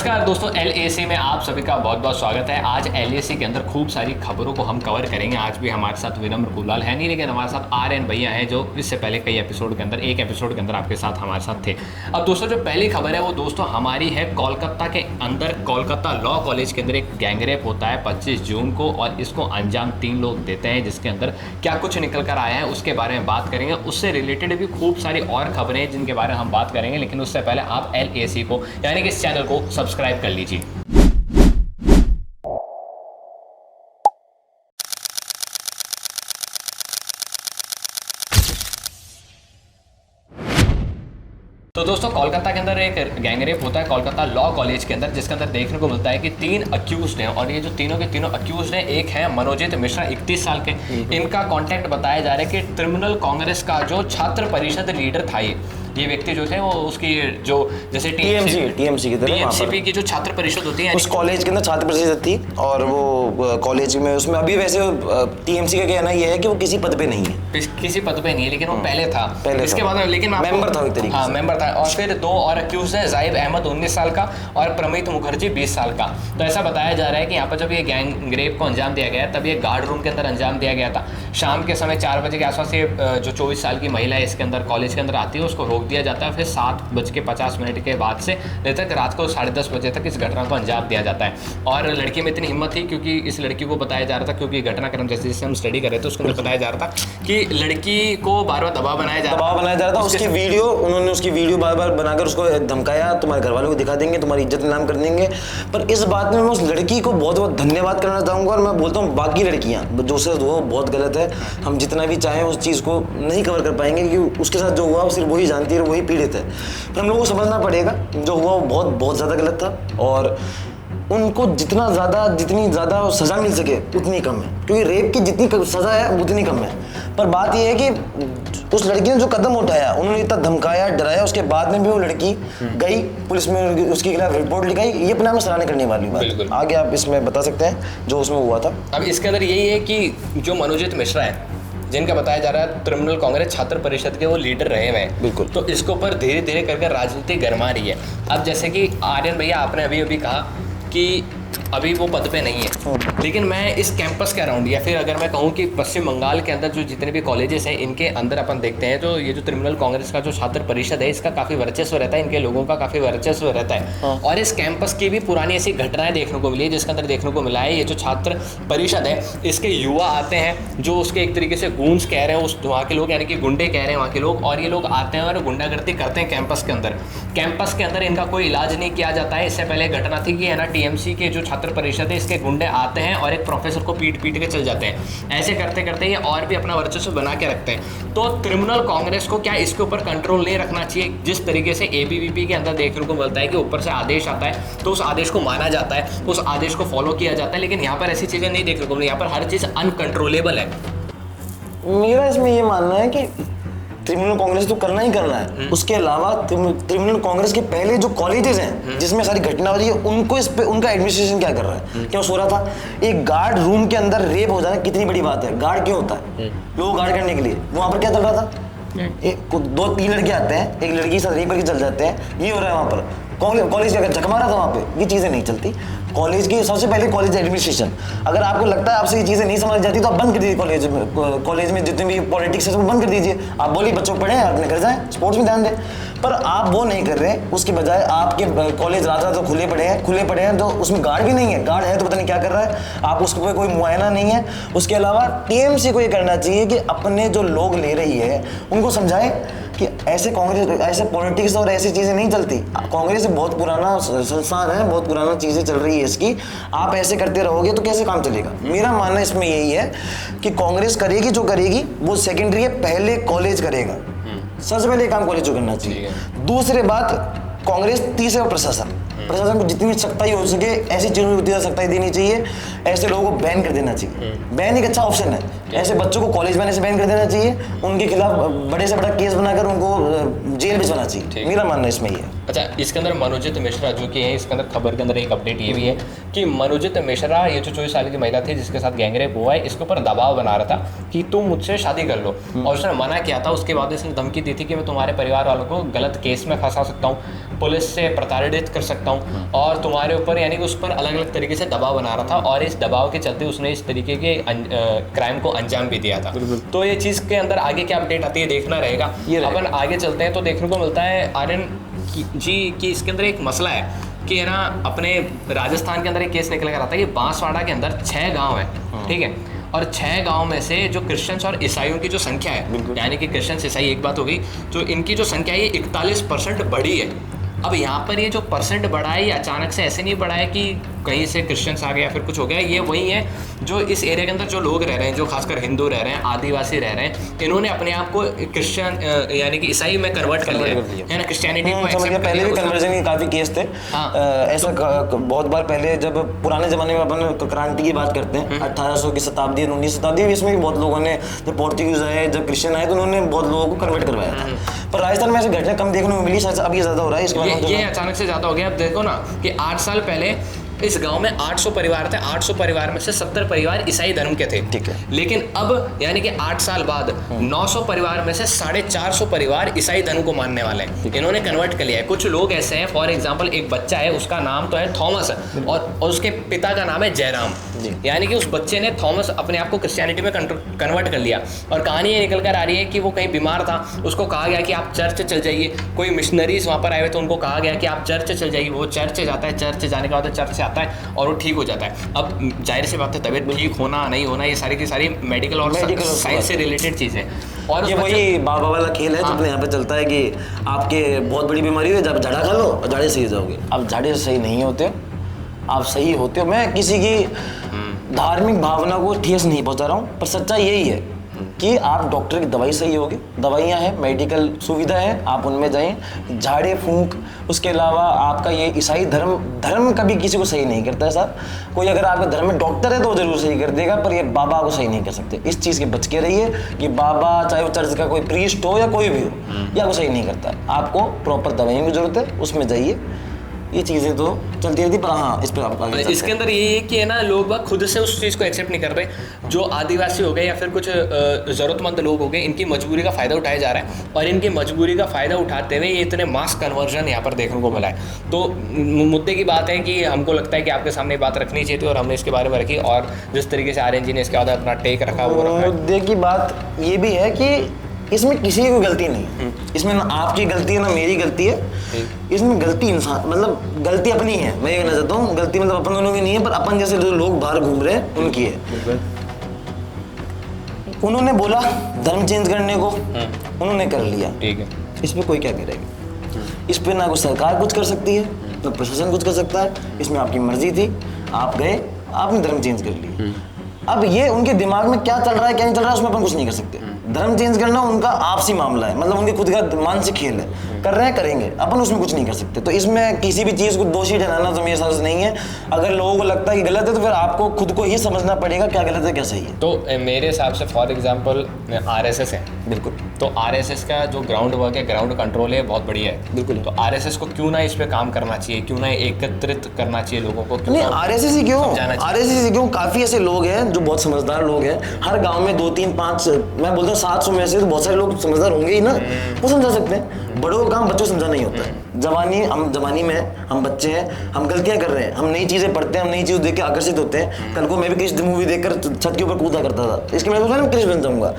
नमस्कार दोस्तों, LAC में आप सभी का बहुत बहुत स्वागत है। आज LAC के अंदर खूब सारी खबरों को हम कवर करेंगे। आज भी हमारे साथ विनम्र कुलाल है नहीं, लेकिन हमारे साथ RN भैया हैं जो इससे पहले कई एपिसोड के अंदर एक एपिसोड के अंदर आपके साथ हमारे साथ थे। अब दोस्तों जो पहली खबर है वो दोस्तों हमारी है कोलकाता के अंदर। कोलकाता लॉ कॉलेज के अंदर एक गैंगरेप होता है 25 जून को और इसको अंजाम 3 लोग देते हैं, जिसके अंदर क्या कुछ निकल कर आया है उसके बारे में बात करेंगे। उससे रिलेटेड भी खूब सारी और खबरें हैं जिनके बारे में हम बात करेंगे, लेकिन उससे पहले आप LAC को यानी कि इस चैनल को सब्सक्राइब कर लीजिए। तो दोस्तों कोलकाता के अंदर एक गैंगरेप होता है कोलकाता लॉ कॉलेज के अंदर, जिसके अंदर देखने को मिलता है कि 3 अक्यूज्ड हैं और ये जो तीनों के तीनों अक्यूज्ड हैं, एक है मनोजित मिश्रा 31 साल के। इनका कॉन्टैक्ट बताया जा रहा है कि तृणमूल कांग्रेस का जो छात्र परिषद लीडर था ये व्यक्ति जो थे वो उसकी जो जैसे टीएमसीपी की जो छात्र परिषद होती है उस कॉलेज के अंदर छात्र परिषद थी और वो कॉलेज में उसमें अभी वैसे टीएमसी का कहना ये है कि वो किसी पद पे नहीं है, किसी पद पे नहीं है, लेकिन वो पहले था। इसके बाद लेकिन मेंबर था एक तरीके से। हाँ मेंबर था। और फिर 2 और अक्यूज है, जाहिब अहमद 19 साल का और प्रमित मुखर्जी 20 साल का। तो ऐसा बताया जा रहा है कि यहाँ पर जब ये गैंगरेप को अंजाम दिया गया तब ये गार्ड रूम के अंदर अंजाम दिया गया था। शाम के समय 4 बजे के आसपास ये जो 24 साल की महिला है इसके अंदर कॉलेज के अंदर आती है, उसको रोक दिया जाता है। फिर 7:50 के बाद से लेकर तक रात को 10:30 बजे तक इस घटना को अंजाम दिया जाता है। और लड़की में इतनी हिम्मत थी क्योंकि इस लड़की को बताया जा रहा था, क्योंकि घटनाक्रम जैसे जैसे हम स्टडी कर रहे थे उसके अंदर बताया जा रहा था कि लड़की को बार बार दबाव बनाया जा रहा था। उसकी वीडियो उन्होंने उसकी वीडियो बार बार बनाकर उसको धमकाया, तुम्हारे घर वालों को दिखा देंगे, तुम्हारी इज्जत नीलाम कर देंगे। पर इस बात में मैं उस लड़की को बहुत बहुत धन्यवाद करना चाहूँगा और मैं बोलता हूँ बाकी लड़कियाँ जो से वो बहुत गलत है। हम जितना भी चाहें उस चीज़ को नहीं कवर कर पाएंगे क्योंकि उसके साथ जो हुआ सिर्फ वही जानती है, वही पीड़ित है। पर हम लोगों को समझना पड़ेगा जो हुआ वो बहुत बहुत ज़्यादा गलत था और उनको जितनी ज़्यादा सज़ा मिल सके उतनी कम है, क्योंकि रेप की जितनी सज़ा है उतनी कम है। पर बात यह है कि उस लड़की ने जो कदम उठाया, उन्होंने इतना धमकाया डराया, उसके बाद में भी वो लड़की गई पुलिस में, उसके खिलाफ रिपोर्ट लिखाई। ये अपने आप में सराहना करने वाली बात। आगे आप इसमें बता सकते हैं जो उसमें हुआ था। अब इसके अंदर यही है कि जो मनोजित मिश्रा है जिनका बताया जा रहा है तृणमूल कांग्रेस छात्र परिषद के वो लीडर रहे हुए हैं, बिल्कुल, तो इसके ऊपर धीरे धीरे करके राजनीति गरमा रही है। अब जैसे कि आर्यन भैया आपने अभी कहा कि अभी वो पद पे नहीं है, लेकिन मैं इस कैंपस के अराउंड या फिर अगर मैं कहूँ कि पश्चिम बंगाल के अंदर जो जितने भी कॉलेजेस हैं इनके अंदर अपन देखते हैं तो ये जो तृणमूल कांग्रेस का जो छात्र परिषद है इसका काफ़ी वर्चस्व रहता है, इनके लोगों का काफ़ी वर्चस्व रहता है। और इस कैंपस की भी पुरानी ऐसी घटनाएं देखने को मिली है जिसके अंदर देखने को मिला है ये जो छात्र परिषद है इसके युवा आते हैं जो उसके एक तरीके से गूंज कह रहे हैं उस वहाँ के लोग, यानी कि गुंडे कह रहे हैं वहाँ के लोग, और ये लोग आते हैं और गुंडागर्दी करते हैं कैंपस के अंदर। कैंपस के अंदर इनका कोई इलाज नहीं किया जाता है। इससे पहले घटना थी कि है ना TMC के जो छात्र परिषद है इसके गुंडे आते हैं और एक प्रोफेसर को पीट के चल जाते हैं। ऐसे करते करते ये और भी अपना वर्चस्व बना के रखते हैं। तो तृणमूल कांग्रेस को क्या इसके ऊपर कंट्रोल नहीं रखना चाहिए? जिस तरीके से ABVP के अंदर देखने को मिलता है कि ऊपर से आदेश आता है तो उस आदेश को माना जाता है, उस आदेश को फॉलो किया जाता है, लेकिन यहाँ पर ऐसी चीज़ें नहीं देखने को मिली। यहाँ पर हर चीज़ अनकंट्रोलेबल है। मेरा इसमें ये मानना है कि तृणमूल कांग्रेस तो करना ही करना है, उसके अलावा तृणमूल कांग्रेस के पहले जो कॉलेजेस हैं जिसमें सारी घटना हो रही है उनको इस पे उनका एडमिनिस्ट्रेशन क्या कर रहा है? क्यों सो रहा था? एक गार्ड रूम के अंदर रेप हो जाना कितनी बड़ी बात है। गार्ड क्यों होता है? लोग गार्ड करने के लिए। वहाँ पर क्या चल रहा था? 2-3 लड़के आते हैं, एक लड़की के साथ रेप करके चल जाते हैं, ये हो रहा है वहाँ पर। कॉलेज अगर झक मारा था वहाँ पे, ये चीज़ें नहीं चलती। कॉलेज की सबसे पहले कॉलेज एडमिनिस्ट्रेशन, अगर आपको लगता है आपसे ये चीज़ें नहीं समझ जाती तो आप बंद कर दीजिए कॉलेज में जितने भी पॉलिटिक्स है वो बंद कर दीजिए। आप बोलिए बच्चों पढ़ें, अपने घर जाएं, स्पोर्ट्स में ध्यान दें, पर आप वो नहीं कर रहे। उसके बजाय आपके कॉलेज रात तो खुले पड़े हैं तो उसमें गार्ड भी नहीं है। गार्ड है तो पता नहीं क्या कर रहा है, आप उसके ऊपर कोई मुआयना नहीं है। उसके अलावा TMC को ये करना चाहिए कि अपने जो लोग ले रही है उनको समझाए कि ऐसे पॉलिटिक्स और ऐसी चीज़ें नहीं चलती। कांग्रेस बहुत पुराना संस्थान है, बहुत पुराना चीज़ें चल रही है इसकी। आप ऐसे करते रहोगे तो कैसे काम चलेगा? मेरा मानना इसमें यही है कि कांग्रेस करेगी जो करेगी वो सेकेंडरी है, पहले कॉलेज करेगा। सबसे पहले काम कॉलेज को करना चाहिए। दूसरी बात कांग्रेस, तीसरा प्रशासन को जितनी सख्ताई हो सके ऐसी चीज़ों को सख्ताई देनी चाहिए। ऐसे लोगों को बैन कर देना चाहिए। बैन एक अच्छा ऑप्शन है। ऐसे बच्चों को कॉलेज में से बैन कर देना चाहिए, उनके खिलाफ बड़े से बड़ा केस बनाकर उनको जेल भिजवाना चाहिए। मेरा मानना इसमें ये है। अच्छा, इसके अंदर मनोजित मिश्रा जो कि है, इसके अंदर खबर के अंदर एक अपडेट ये भी है कि मनोजित मिश्रा ये जो 24 साल की महिला थी जिसके साथ गैंगरेप हुआ है, इसके ऊपर दबाव बना रहा था कि तुम मुझसे शादी कर लो, और उसने मना किया था। उसके बाद इसने धमकी दी थी कि मैं तुम्हारे परिवार वालों को गलत केस में फंसा सकता हूँ, पुलिस से प्रताड़ित कर सकता हूँ, और तुम्हारे ऊपर यानी कि उस पर अलग अलग तरीके से दबाव बना रहा था, और इस दबाव के चलते उसने इस तरीके के क्राइम को अंजाम भी दिया था। तो ये चीज़ के अंदर आगे क्या अपडेट आती है देखना रहेगा। अपन आगे चलते हैं तो देखने को मिलता है आर्यन जी कि इसके अंदर एक मसला है कि है ना, अपने राजस्थान के अंदर एक केस निकल कर आता है कि बांसवाड़ा के अंदर 6 गांव है, ठीक है, और 6 गांव में से जो क्रिश्चियंस और ईसाइयों की जो संख्या है, यानी कि क्रिश्चियंस ईसाई एक बात हो गई, तो इनकी जो संख्या है ये 41% बढ़ी है। अब यहाँ पर ये जो परसेंट बढ़ा है ये अचानक से ऐसे नहीं बढ़ा है कि कहीं से क्रिश्चियंस आ गए या फिर कुछ हो गया, ये वही है जो इस एरिया के अंदर जो लोग रह रहे हैं, जो खासकर हिंदू रह रहे हैं, आदिवासी रह रहे हैं, इन्होंने अपने आप को क्रिश्चियन यानी कि ईसाई में कन्वर्ट कर लिया है ना, क्रिश्चियनिटी को एक्सेप्ट कर लिया। पहले भी कन्वर्जन के काफ़ी केस थे। ऐसा बहुत बार पहले, जब पुराने ज़माने में अपन क्रांति की बात करते हैं 1800 की शताब्दी 19वीं शताब्दी, इसमें भी बहुत लोगों ने, जब पोर्तुगीज आए, जब क्रिश्चियन आए, तो उन्होंने बहुत लोगों को कन्वर्ट करवाया था। पर राजस्थान में ऐसी घटना कम देखने को मिली, शायद अब ये ज़्यादा हो रहा है। इसके ये अचानक से ज़्यादा हो गया। अब देखो ना कि 8 साल पहले इस गांव में 800 परिवार थे, 800 परिवार में से 70 परिवार ईसाई धर्म के थे, ठीक है, लेकिन अब यानी कि 8 साल बाद 900 परिवार में से 450 परिवार ईसाई धर्म को मानने वाले हैं, इन्होंने कन्वर्ट कर लिया है। कुछ लोग ऐसे हैं, फॉर एग्जांपल एक बच्चा है, उसका नाम तो है थॉमस, और उसके पिता का नाम है जयराम, यानी कि उस बच्चे ने थॉमस अपने आप को क्रिश्चियनिटी में कन्वर्ट कर लिया। और कहानी ये निकल कर आ रही है कि वो कहीं बीमार था, उसको कहा गया कि आप चर्च चल जाइए, कोई मिशनरीज वहाँ पर आए हुए तो उनको कहा गया कि आप चर्च चल जाइए, वो चर्च जाता है, चर्च जाने के बाद चर्च से आता है और वो ठीक हो जाता है। अब जाहिर सी बात है, तबीयत ठीक होना नहीं होना ये सारी की सारी मेडिकल और साइंस से रिलेटेड चीज़ें, और ये वही बाबा वाला खेल है जो अपने यहाँ पे चलता है कि आपके बहुत बड़ी बीमारी है, जब झाड़ा खा लो और झाड़े सही हो जाओगे। अब झाड़े सही नहीं होते, आप सही होते हो। मैं किसी की धार्मिक भावना को ठेस नहीं पहुंचा रहा हूँ, पर सच्चाई यही है कि आप डॉक्टर की दवाई सही होगी, दवाइयाँ हैं, मेडिकल सुविधा है, आप उनमें जाएं। झाड़े फूंक, उसके अलावा आपका ये ईसाई धर्म कभी किसी को सही नहीं करता है साहब। कोई अगर आपके धर्म में डॉक्टर है तो जरूर सही कर देगा, पर ये बाबा को सही नहीं कर सकते। इस चीज़ के बच के रहिए कि बाबा चाहे वो चर्च का कोई प्रीस्ट हो या कोई भी हो, या वो सही नहीं करता। आपको प्रॉपर दवाइयों की जरूरत है, उसमें जाइए। ये चीज़ें तो चलती रहती, पर हाँ इस पर आप इसके अंदर ये है कि है ना, लोग बाग खुद से उस चीज़ को एक्सेप्ट नहीं कर रहे। जो आदिवासी हो गए या फिर कुछ ज़रूरतमंद लोग हो गए, इनकी मजबूरी का फ़ायदा उठाया जा रहा है, और इनकी मजबूरी का फ़ायदा उठाते हुए ये इतने मास कन्वर्जन यहाँ पर देखने को मिला है। तो मुद्दे की बात है कि हमको लगता है कि आपके सामने बात रखनी चाहिए थी, और हमने इसके बारे में रखी, और जिस तरीके से आर्यन जी ने इसके बाद अपना टेक रखा वो रखा। मुद्दे की बात ये भी है कि इसमें किसी की कोई गलती नहीं, इसमें ना आपकी गलती है ना मेरी गलती है, इसमें गलती इंसान, मतलब गलती अपनी है। मैं ये कहना चाहता हूँ, गलती मतलब अपन दोनों की नहीं है, पर अपन जैसे जो लोग बाहर घूम रहे हैं उनकी है। उन्होंने बोला धर्म चेंज करने को, उन्होंने कर लिया, ठीक है, इस पर कोई क्या करेगा? इस पर ना कोई सरकार कुछ कर सकती है, ना प्रशासन कुछ कर सकता है। इसमें आपकी मर्जी थी, आप गए, आपने धर्म चेंज कर लिया। अब ये उनके दिमाग में क्या चल रहा है क्या नहीं चल रहा है, उसमें अपन कुछ नहीं कर सकते। धर्म चेंज करना उनका आपसी मामला है, मतलब उनके खुद का मानसिक खेल है, कर रहे हैं करेंगे, अपन उसमें कुछ नहीं कर सकते। तो इसमें किसी भी चीज़ को दोषी ठहराना तो मेरे हिसाब से नहीं है। अगर लोगों को लगता है कि गलत है तो फिर आपको खुद को ही समझना पड़ेगा क्या गलत है क्या सही है। तो मेरे हिसाब से फॉर एग्जांपल आरएसएस है, बिल्कुल, तो आरएसएस का जो ग्राउंड वर्क है, ग्राउंड कंट्रोल है, बहुत बढ़िया है, बिल्कुल। तो आरएसएस को क्यों ना इस पे काम करना चाहिए, क्यों ना एकत्रित करना चाहिए लोगों को? नहीं, आरएसएस ही क्यों, आरएसएस ही क्यों? काफ़ी ऐसे लोग हैं जो बहुत समझदार लोग हैं, हर गाँव में 2, 3, 5, मैं बोलता हूँ 700 में से तो बहुत सारे लोग समझदार होंगे ही ना, वो समझा सकते हैं। बड़ों का काम बच्चों को समझाना ही होता है। जवानी में हम बच्चे हैं, हम गलतियां कर रहे हैं, हम नई चीज़ें पढ़ते हैं, हम नई चीज़ देख के आकर्षित होते हैं। कल को मैं भी किसी मूवी देखकर छत के ऊपर कूदा करता था, इसके मैं क्रिश बन जाऊंगा।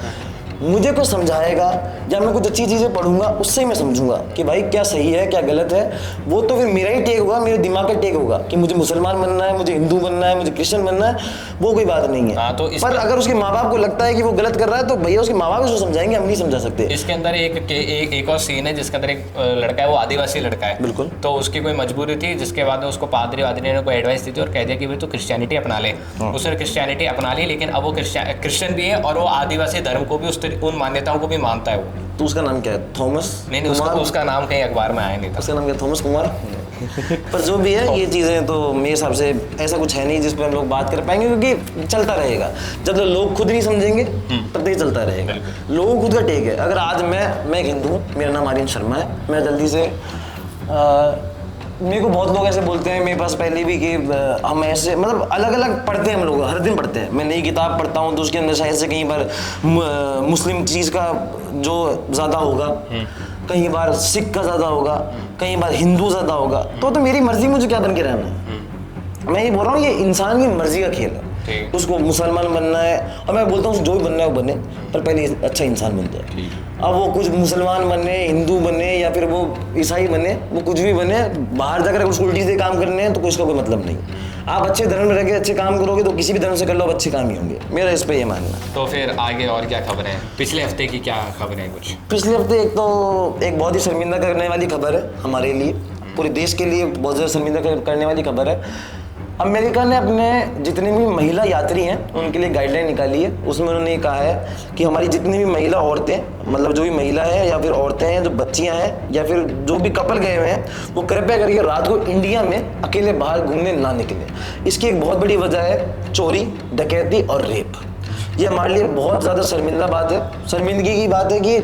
मुझे कुछ समझाएगा या मैं कुछ अच्छी चीज़ें पढ़ूंगा, उससे ही मैं समझूंगा कि भाई क्या सही है क्या गलत है। वो तो फिर मेरा ही टेक होगा, मेरे दिमाग का टेक होगा कि मुझे मुसलमान बनना है, मुझे हिंदू बनना है, मुझे क्रिश्चियन बनना है, वो कोई बात नहीं है। तो पर अगर उसके माँ बाप को लगता है कि वो गलत कर रहा है तो भैया उसके माँ बाप उसको समझाएंगे, हम नहीं समझा सकते। इसके अंदर एक और सीन है जिसके अंदर एक लड़का है, वो आदिवासी लड़का है, बिल्कुल। तो उसकी कोई मजबूरी थी, जिसके बाद उसको पादरी ने कोई एडवाइस दी थी और कह दिया कि भाई तू क्रिश्चियनिटी अपना ले। उसने क्रिश्चियनिटी अपना ली, लेकिन अब वो क्रिश्चियन भी है और वो आदिवासी धर्म को भी उन मान्यताओं को भी मानता है वो। तो उसका नाम क्या है? थॉमस? नहीं, उसका नाम कहीं अखबार में आया नहीं था। उसका नाम क्या? थॉमस कुमार। पर जो भी है, ये चीज़ें तो मेरे हिसाब से ऐसा कुछ है नहीं जिस पर हम लोग बात कर पाएंगे, क्योंकि चलता रहेगा। जब तक लोग खुद नहीं समझेंगे तब तक चलता रहेगा। लोगों खुद का टेक है। अगर आज मैं एक हिंदू हूँ, मेरा नाम आर्यन शर्मा है, मैं जल्दी से मेरे को बहुत लोग ऐसे बोलते हैं, मेरे पास पहले भी कि हम ऐसे मतलब अलग अलग पढ़ते हैं, हम लोग हर दिन पढ़ते हैं। मैं नई किताब पढ़ता हूँ तो उसके अंदर शायद से कहीं पर मुस्लिम चीज़ का जो ज़्यादा होगा, कई बार सिख का ज़्यादा होगा, कई बार हिंदू ज़्यादा होगा, तो मेरी मर्जी, मुझे क्या बन के रहना है। मैं ये बोल रहा हूँ, ये इंसान की मर्जी का खेल है। उसको मुसलमान बनना है, और मैं बोलता हूँ जो भी बनना है वो बने, पर पहले अच्छा इंसान बन जाए। अब वो कुछ मुसलमान बने, हिंदू बने, या फिर वो ईसाई बने, वो कुछ भी बने, बाहर जाकर उसको उल्टी से काम करने हैं तो उसका कोई मतलब नहीं। आप अच्छे धर्म में रह के अच्छे काम करोगे तो किसी भी धर्म से कर लो, अच्छे काम ही होंगे। मेरा इस पे ये मानना है। तो फिर आगे और क्या खबरें हैं? पिछले हफ्ते की क्या खबरें हैं कुछ? पिछले हफ्ते एक बहुत ही शर्मिंदा करने वाली खबर है हमारे लिए, पूरे देश के लिए बहुत ज़्यादा शर्मिंदा करने वाली खबर है। अमेरिका ने अपने जितने भी महिला यात्री हैं उनके लिए गाइडलाइन निकाली है। उसमें उन्होंने कहा है कि हमारी जितनी भी महिला औरतें, मतलब जो भी महिला है या फिर औरतें हैं, जो बच्चियां हैं या फिर जो भी कपल गए हुए हैं, वो कृपया करके रात को इंडिया में अकेले बाहर घूमने ना निकले। इसकी एक बहुत बड़ी वजह है चोरी, डकैती और रेप। ये हमारे लिए बहुत ज़्यादा शर्मिंदा बात है, शर्मिंदगी की बात है कि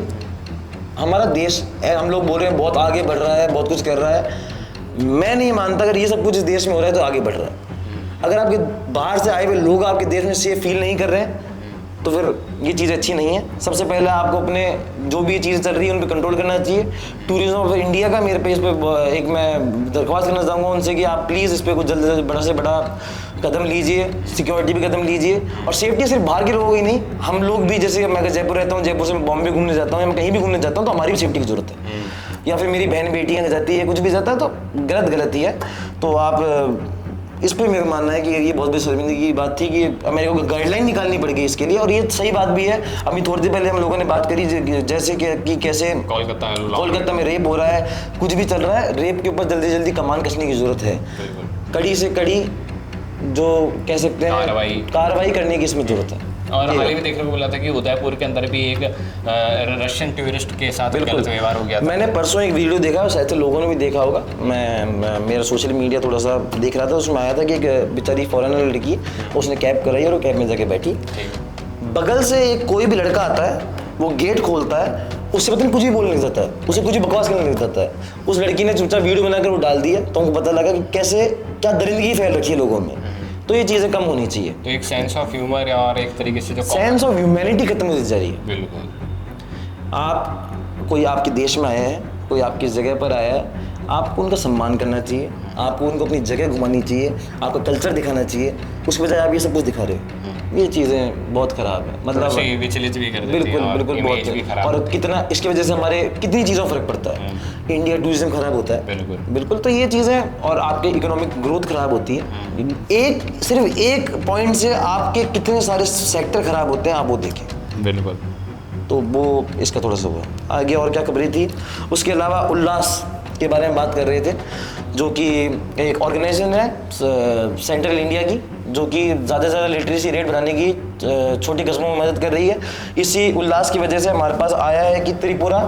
हमारा देश है, हम लोग बोल रहे हैं बहुत आगे बढ़ रहा है, बहुत कुछ कर रहा है। मैं नहीं मानता अगर ये सब कुछ इस देश में हो रहा है तो आगे बढ़ रहा है। अगर आपके बाहर से आए हुए लोग आपके देश में सेफ फील नहीं कर रहे हैं तो फिर ये चीज़ अच्छी नहीं है। सबसे पहले आपको अपने जो भी चीज़ चल रही है उन पर कंट्रोल करना चाहिए। टूरिज्म ऑफ इंडिया का मेरे पे इस पर एक मैं दरख्वास्त करना चाहूँगा उनसे कि आप प्लीज़ इस पर कुछ जल्द से बड़ा कदम लीजिए, सिक्योरिटी भी कदम लीजिए। और सेफ्टी सिर्फ बाहर के लोगों की नहीं, हम लोग भी, जैसे मैं अगर जयपुर रहता हूँ, जयपुर से मैं बॉम्बे घूमने जाता हूँ या मैं कहीं भी घूमने जाता हूँ तो हमारी भी सेफ्टी की जरूरत है। या फिर मेरी बहन बेटियाँ जाती है, कुछ भी जाता है तो गलत ही है। तो आप इस पर मेरा मानना है कि ये बहुत बड़ी शर्मिंदगी की बात थी कि अमेरिका को गाइडलाइन निकालनी पड़ेगी इसके लिए। और ये सही बात भी है। अभी थोड़ी देर पहले हम लोगों ने बात करी जैसे कि कैसे कोलकाता में रेप हो रहा है, कुछ भी चल रहा है, रेप के ऊपर जल्दी जल्दी कमान कसने की जरूरत है। कड़ी से कड़ी जो कह सकते हैं कार्रवाई करने की इसमें जरूरत है। और हाल ही में देखने को मिला था कि उदयपुर के अंदर भी एक रशियन टूरिस्ट के साथ गलत व्यवहार हो गया था। मैंने परसों एक वीडियो देखा, शायद लोगों ने भी देखा होगा। मेरा सोशल मीडिया थोड़ा सा देख रहा था, उसमें आया था कि एक बेचारी फॉरेनर लड़की, उसने कैब कराई और वो कैब में जाके बैठी। बगल से एक कोई भी लड़का आता है, वो गेट खोलता है, उससे पता नहीं कुछ भी बोलने लग जाता है, उसे कुछ भी बकवास करने लग जाता है। उस लड़की ने चुपचाप वीडियो बनाकर वो डाल दिया, तो हमको पता लगा कि कैसे क्या दरिंदगी फैल रखी है लोगों में। तो ये चीज़ें कम होनी चाहिए। तो एक सेंस ऑफ ह्यूमर और एक तरीके से जो सेंस ऑफ ह्यूमैनिटी खत्म होती जा रही है। बिल्कुल। कोई आपके देश में आया है, कोई आपकी जगह पर आया है, आपको उनका सम्मान करना चाहिए, आपको उनको अपनी जगह घुमानी चाहिए, आपका कल्चर दिखाना चाहिए। उसके बजाय आप ये सब कुछ दिखा रहे हो, ये चीज़ें बहुत ख़राब है। मतलब विचलित भी कर देती है, बिल्कुल बहुत। और कितना इसकी वजह से हमारे कितनी चीज़ों में फ़र्क पड़ता है। इंडिया टूरिज्म खराब होता है। बिल्कुल। तो ये चीज़ें, और आपके इकोनॉमिक ग्रोथ खराब होती है। सिर्फ एक पॉइंट से आपके कितने सारे सेक्टर खराब होते हैं, आप वो देखें। बिल्कुल। तो वो इसका थोड़ा सा हुआ। आगे और क्या खबरें थी? उसके अलावा उल्लास के बारे में बात कर रहे थे, जो कि एक ऑर्गेनाइजेशन है सेंट्रल इंडिया की, जो कि ज़्यादा से ज़्यादा लिटरेसी रेट बढ़ाने की छोटी कस्बों में मदद कर रही है। इसी उल्लास की वजह से हमारे पास आया है कि त्रिपुरा,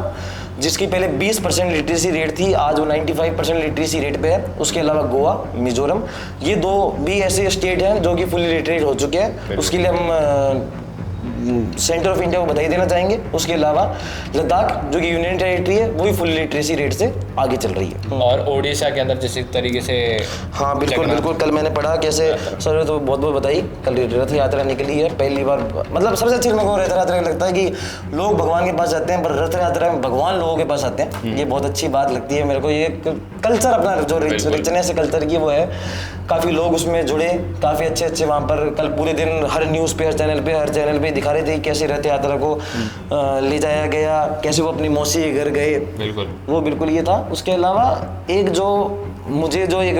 जिसकी पहले 20% लिटरेसी रेट थी, आज वो 95% लिटरेसी रेट पे है। उसके अलावा गोवा, मिजोरम, ये दो भी ऐसे स्टेट हैं जो कि फुली लिटरेट हो चुके हैं। उसके लिए हम सेंटर ऑफ इंडिया को बधाई देना चाहेंगे। उसके अलावा लद्दाख, जो कि यूनियन टेरिटरी है, वो भी फुल लिटरेसी रेट से आगे चल रही है। और ओडिशा के अंदर जिस तरीके से, हाँ बिल्कुल। कल मैंने पढ़ा कैसे, सर तो बहुत बधाई, कल रथ यात्रा निकली है पहली बार। मतलब सबसे अच्छी मेरे को रथ यात्रा लगता है कि लोग भगवान के पास जाते हैं, पर रथ यात्रा में भगवान लोगों के पास आते हैं। ये बहुत अच्छी बात लगती है मेरे को। ये कल्चर अपना जो रिचनेस है कल्चर की, वो है। काफ़ी लोग उसमें जुड़े, काफ़ी अच्छे वहाँ पर कल पूरे दिन हर न्यूज़ पे, हर चैनल पे दिखा रहे थे कैसे रथ यात्रा को ले जाया गया, कैसे वो अपनी मौसी के घर गए। बिल्कुल। वो बिल्कुल ये था। उसके अलावा एक जो मुझे जो एक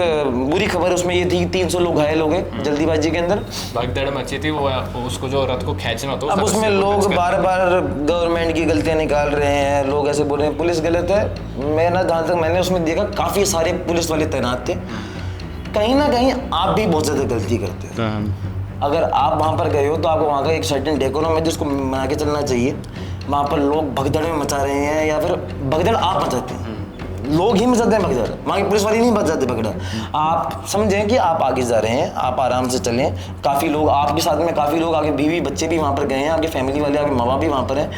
बुरी खबर उसमें ये थी कि 300 लोग घायल हो गए जल्दीबाजी के अंदर, भगदड़ मची थी। वो उसको जो रथ को खींचना था, अब उसमें लोग बार बार गवर्नमेंट की गलतियां निकाल रहे हैं। लोग ऐसे बोल रहे हैं पुलिस गलत है। मैं ना, जहाँ तक मैंने उसमें देखा, काफ़ी सारे पुलिस वाले तैनात थे। कहीं ना कहीं आप भी बहुत ज़्यादा गलती करते हैं। अगर आप वहाँ पर गए हो तो आपको वहाँ का एक सर्टेन डेकोरम है जिसको बना के चलना चाहिए। वहाँ पर लोग भगदड़ में मचा रहे हैं, या फिर भगदड़ आप मचाते हैं, लोग ही मचाते हैं भगदड़, वहाँ की पुलिस वाले नहीं मचाते भगदड़। आप समझें कि आप आगे जा रहे हैं, आप आराम से चलें। काफ़ी लोग आपके साथ में, काफ़ी लोग, आपके बीवी बच्चे भी वहाँ पर गए हैं, आपके फैमिली वाले, आपके माँ बाप भी वहाँ पर हैं।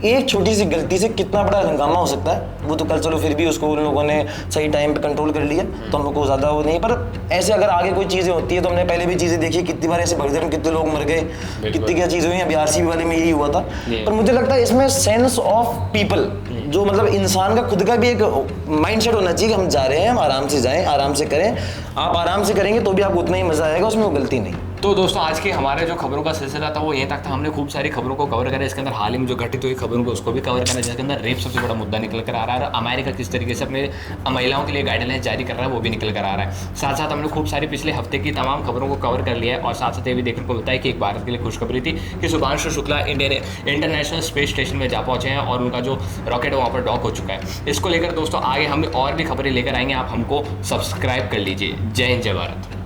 एक छोटी सी गलती से कितना बड़ा हंगामा हो सकता है। वो तो कल चलो फिर भी उसको उन लोगों ने सही टाइम पे कंट्रोल कर लिया, तो हम लोग को ज़्यादा वो नहीं। पर ऐसे अगर आगे कोई चीज़ें होती है तो हमने पहले भी चीज़ें देखी, कितनी बार ऐसे भगदड़ में कितने लोग मर गए, कितनी क्या चीज़ें हुई। अभी RCB वाले में यही हुआ था। पर मुझे लगता है इसमें सेंस ऑफ पीपल जो मतलब इंसान का खुद का भी एक माइंडसेट होना चाहिए कि हम जा रहे हैं, हम आराम से जाएं, आराम से करें। आप आराम से करेंगे तो भी आपको उतना ही मजा आएगा, उसमें कोई गलती नहीं। तो दोस्तों आज के हमारे जो खबरों का सिलसिला था वो यहीं तक था। हमने खूब सारी खबरों को कवर करा, इसके अंदर हाल ही में जो घटित हुई खबरों को उसको भी कवर करा, जिसके अंदर रेप सबसे बड़ा मुद्दा निकल कर आ रहा है। अमेरिका किस तरीके से अपने महिलाओं के लिए गाइडलाइन जारी कर रहा है वो भी निकल कर आ रहा है। साथ साथ हमने खूब सारी पिछले हफ्ते की तमाम खबरों को कवर कर लिया है। और साथ साथ ये भी देखने को मिलता है कि एक भारत के लिए खुशखबरी थी कि Shubhanshu Shukla international space station में जा पहुंचे हैं और उनका जो रॉकेट है वहाँ पर डॉक हो चुका है। इसको लेकर दोस्तों आगे हम और भी खबरें लेकर आएंगे, आप हमको सब्सक्राइब कर लीजिए। जय हिंद, जय भारत।